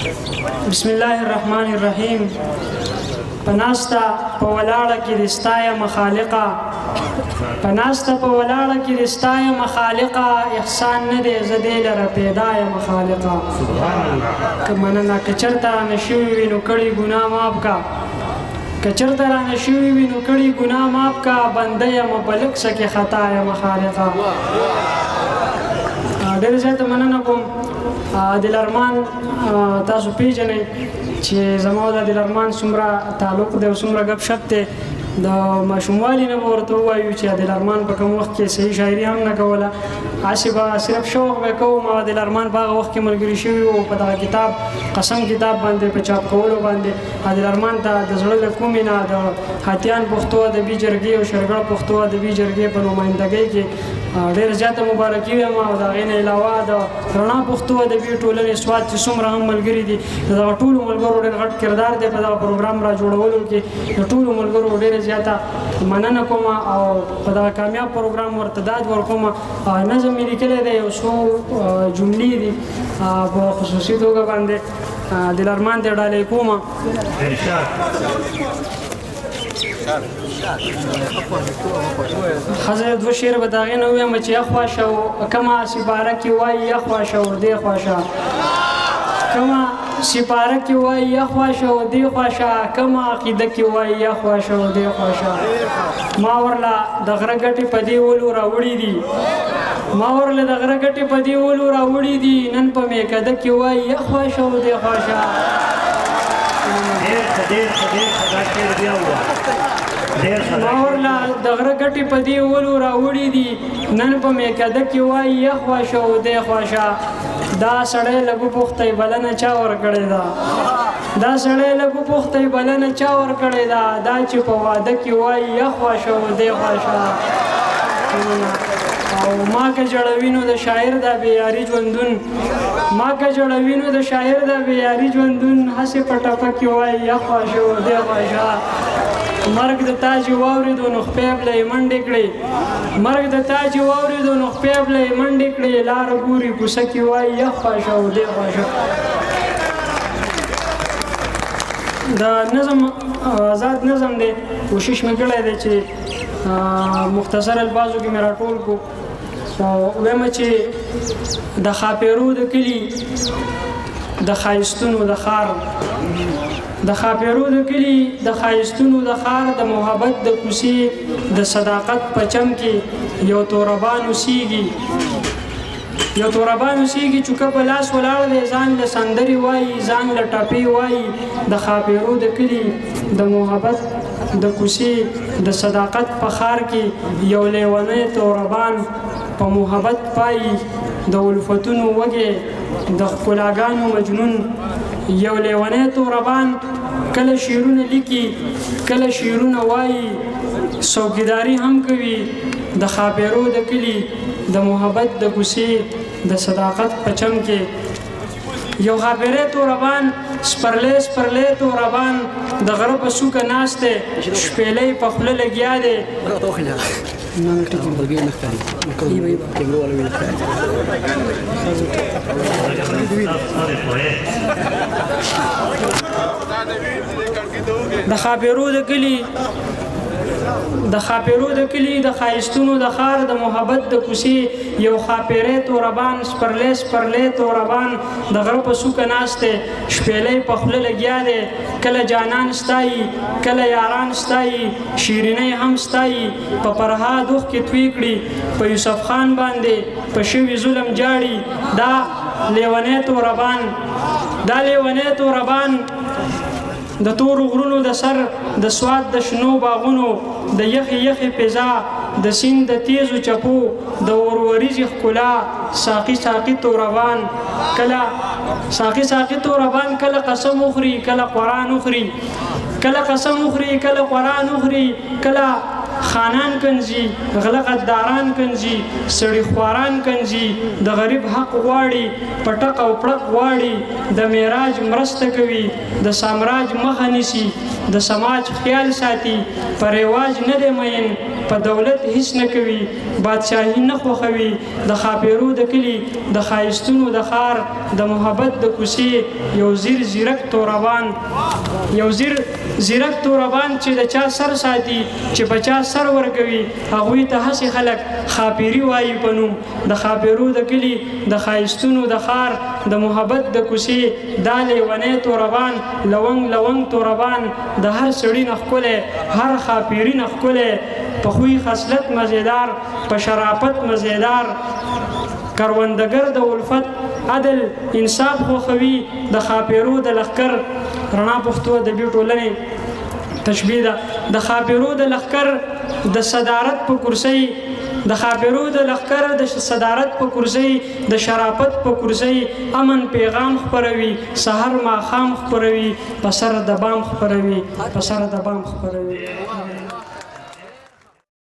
بسم الله الرحمن الرحیم. پناستا په ولاړه کې رستای مخالقه، پناستا په ولاړه کې رستای مخالقه، احسان نه دی زدی لره پیدای مخالقه. کمنه کچرتا نشوي وینو کړي ګناه ماف کا، کچرتا نشوي وینو کړي ګناه ماف کا، بنده یم بلک سکه خطا یم خالقه. ډېر زیات مننه کوم دلارمان، تاسو پیژنئ چې زما د دلارمان څومره تعلق دی او څومره ګپ شپ دی. د ماشوموالي نه به ورته ووایو چې دلارمان په کوم وخت کې صحیح شاعري هم نه کوله، هسې به صرف شوق به کوم. او دلارمان په هغه وخت کې ملګري شوي وو په دغه کتاب قسم کتاب باندې په چاپ کولو باندې. دلارمان ته د زړه له کومې نه د هاتیان پښتو ادبي جرګې او شرګړ پښتو ادبي جرګې په نمایندګۍ کې ډېر زیاته مبارکي وایم. او د هغې نه علاوه د رڼا پښتو ادبي ټولنې سواد چې څومره هم ملګري دي، د دغه ټولو ملګرو ډېر غټ کردار دی په دغه پروګرام را جوړولو کې. د ټولو ملګرو ډېره زیاته مننه کوم او په دغه کامیاب پروګرام ورته داد ورکوم. نظم مې لیکلی دی، یو څو جملې دي په خصوصي توګه باندې دلارمان ته ډالۍ کوم. ښځه دوه شعر به د هغې نه ووایم چې یخواشه او کمه سپاره کې وایي یخواشه او دې خواشه، کمه سپاره کې وایي یخواشه او دې خواشه، کمه عقیده کې وایي یخواشه او دې خواشه. ما ورله د غره ګټې په دې ولو راوړي دي، ما ورله د غره ګټې په دې ولو راوړي دي، نن په میکده کې وایي یخواشه او دې خواشه. ما ورله د غره ګټې په دې ولو راوړي دي، نن په میکده کې وایي یخواشه او دې خواشه. دا سړی لږو پوښتی بلنه چا ورکړې ده، دا سړی لږو پوښتی بلنه چا ورکړې ده، دا چې په واده کې وایي یخواشه او دې خواشه. او ما که جړوینو د شاعر دا بیاري ژوندون، ما که جړوینو د شاعر دا بیاري ژوندون، هسې په ټپه کې وایي یخواشه او دې خواشه. مرګ د تاج واورېدو نو خپې بله یې منډې کړې، مرګ د تاج واورېدو نو خپې بله یې منډې کړې، لاره ګوري کوڅه کې وایي یخواشه او دې خواشه. د نظم آزاد نظم دی، کوشش مې کړی دی چې مختصر الفاظو کې مې راټول کړو. وایم چې د خاپیرو د کلي د ښایستونو د ښار، د خاپیرو د کلي د ښایستونو د ښار، د محبت د کوڅې د صداقت په چم کې یو توربان اوسېږي، یو توربان اوسېږي. چوکه په لاس ولاړ دی، ځان له سندرې وایي، ځان له ټپې وایي. د خاپیرو د کلي د محبت د کوڅې د صداقت په ښار کې یو لیونی توربان په محبت پایي. د الفتونو وږې د ښکلاګانو مجنون، یو لیونی توربان کله شعرونه لیکي کله شعرونه وایي، څوکیداري هم کوي. د خاپیرو د کلي د محبت د کوڅې د صداقت په چم کې یو خاپیری توربان، سپرلی سپرلی توربان، د غره په څوکه ناست دی، شپېلی په خوله لګیا دی. د خاپیرو د کلي د خاپیرو د کلي د ښایستونو د ښار، د محبت د کوڅې یو خاپیری توربان، سپرلی سپرلی توربان، د غره په څوکه ناست دی، شپېلی په خوله لګیا دی. کله جانان ستایي کله یاران ستایي، شیرینۍ هم ستایي. په فرهاد اوښکې توی کړي، په یوسف خان باندې په شوي ظلم جاړي. دا لیونی توربان، دا لیونی توربان د تورو غرونو د سر، د سواد د شنو باغونو، د یخې یخې فضا، د سیند د تیزو چپو، د وروریځې ښکلا. ساقي ساقي توربان کله ساقي ساقي توربان کله قسم وخوري کله قرآن وخوري، کله قسم وخوري کله قرآن وخوري، کله خانان کنځي غله غداران کنځي، سړي خواران کنځي، د غریب حق غواړي، پټق او پړق غواړي. د معراج مرسته کوي، د سامراج مخه نیسي، د سماج خیال ساتي، په رواج نه دی مین په دولت هیڅ نه کوي بادشاهي نه خوښوي د ښاپیرو د کلي د ښایستونو د ښار د محبت د کوڅې یو زیرک توربان چې د چا سر ساتي چې په چا سر ورکوي هغوی ته هسې خلک ښاپیري وایي په نوم د ښاپیرو د کلي د ښایستونو د ښار د محبت د کوڅې دا لیونی توربان لونګ توربان د هر سړي نه ښکلی هر ښاپیري نه ښکلی په خوی خصلت مزیدار په شرافت مزیدار کروندګر د الفت عدل انصاف خوښوي د ښاپیرو د لښکر رڼا پښتو ادبي ټولنې تشبیه ده د ښاپیرو د لښکر د صدارت په کرسۍ د ښاپیرو د لښکر د صدارت په کرسۍ د شرافت په کرسۍ امن پیغام خپروي سحر ماښام خپروي په سر د بام خپروي